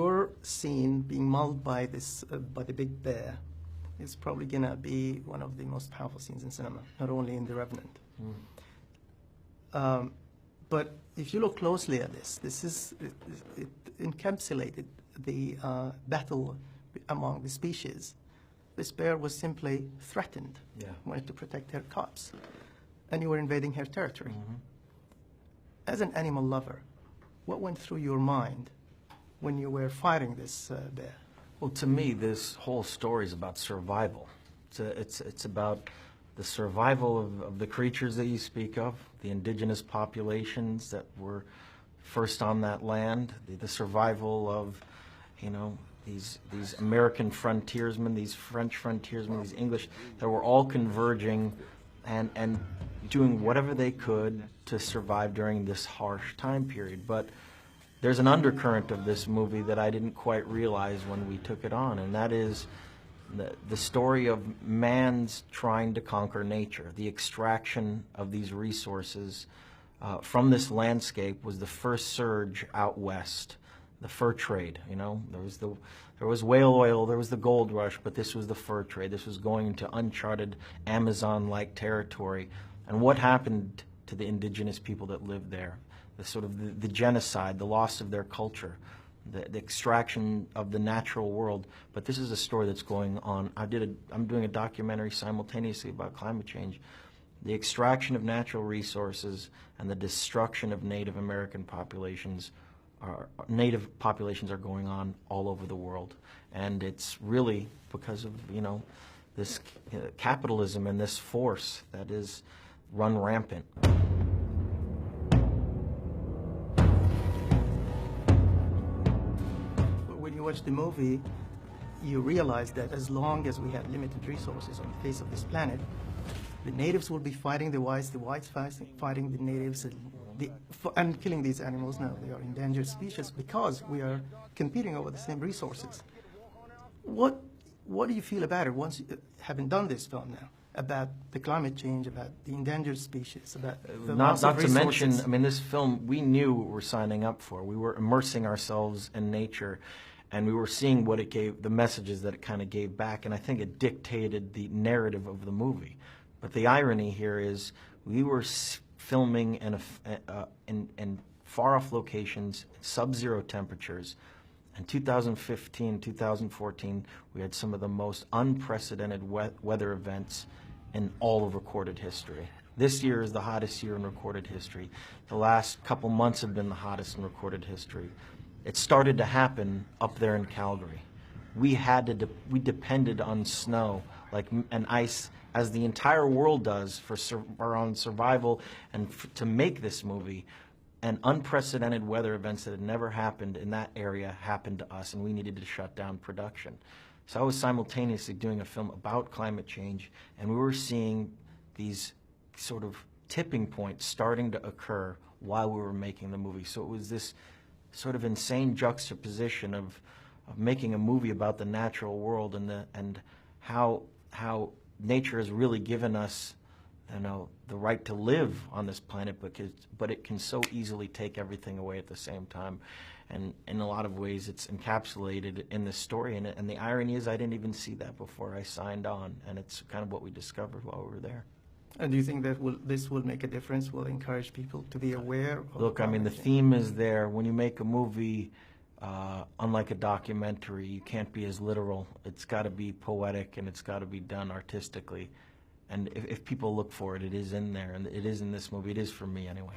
your scene being mauled by this by the big bear is probably gonna be one of the most powerful scenes in cinema, not only in The Revenant. But if you look closely at this it encapsulated the battle among the species. This bear was simply threatened, wanted to protect her cubs, and you were invading her territory. As an animal lover, what went through your mind when you were fighting this bear? Well, to me, this whole story is about survival. It's about the survival of the creatures that you speak of, the indigenous populations that were first on that land, the survival of, you know, these American frontiersmen, these French frontiersmen, these English, that were all converging and doing whatever they could to survive during this harsh time period. But there's an undercurrent of this movie that I didn't quite realize when we took it on, and that is the story of man's trying to conquer nature. The extraction of these resources from this landscape was the first surge out west. The fur trade, you know, there was whale oil, there was the gold rush, but this was the fur trade. This was going into uncharted Amazon-like territory. And what happened to the indigenous people that lived there? The sort of the genocide, the loss of their culture, the extraction of the natural world. But this is a story that's going on. I'm doing a documentary simultaneously about climate change. The extraction of natural resources and the destruction of Native American populations. Native populations are going on all over the world, and it's really because of, you know, this capitalism and this force that is run rampant. When you watch the movie, you realize that as long as we have limited resources on the face of this planet, the natives will be fighting the whites fighting the natives, and killing these animals. Now they are endangered species because we are competing over the same resources. What do you feel about it once you, having done this film now, about the climate change, about the endangered species, about the loss of resources? Not to mention, I mean, this film, we knew what we were signing up for. We were immersing ourselves in nature, and we were seeing what it gave, the messages that it kind of gave back, and I think it dictated the narrative of the movie. But the irony here is we were filming in far-off locations, sub-zero temperatures. In 2015, 2014, we had some of the most unprecedented weather events in all of recorded history. This year is the hottest year in recorded history. The last couple months have been the hottest in recorded history. It started to happen up there in Calgary. We depended on snow and ice, as the entire world does, for our own survival and to make this movie. And unprecedented weather events that had never happened in that area happened to us, and we needed to shut down production. So I was simultaneously doing a film about climate change, and we were seeing these sort of tipping points starting to occur while we were making the movie. So it was this sort of insane juxtaposition of making a movie about the natural world and how nature has really given us, you know, the right to live on this planet, but it can so easily take everything away at the same time. And in a lot of ways, it's encapsulated in this story. And the irony is, I didn't even see that before I signed on, and it's kind of what we discovered while we were there. And do you think that this will make a difference, will encourage people to be aware of Look, I mean, the theme is there. When you make a movie, unlike a documentary, you can't be as literal. It's got to be poetic, and it's got to be done artistically. And if people look for it, it is in there, and it is in this movie. It is for me, anyway.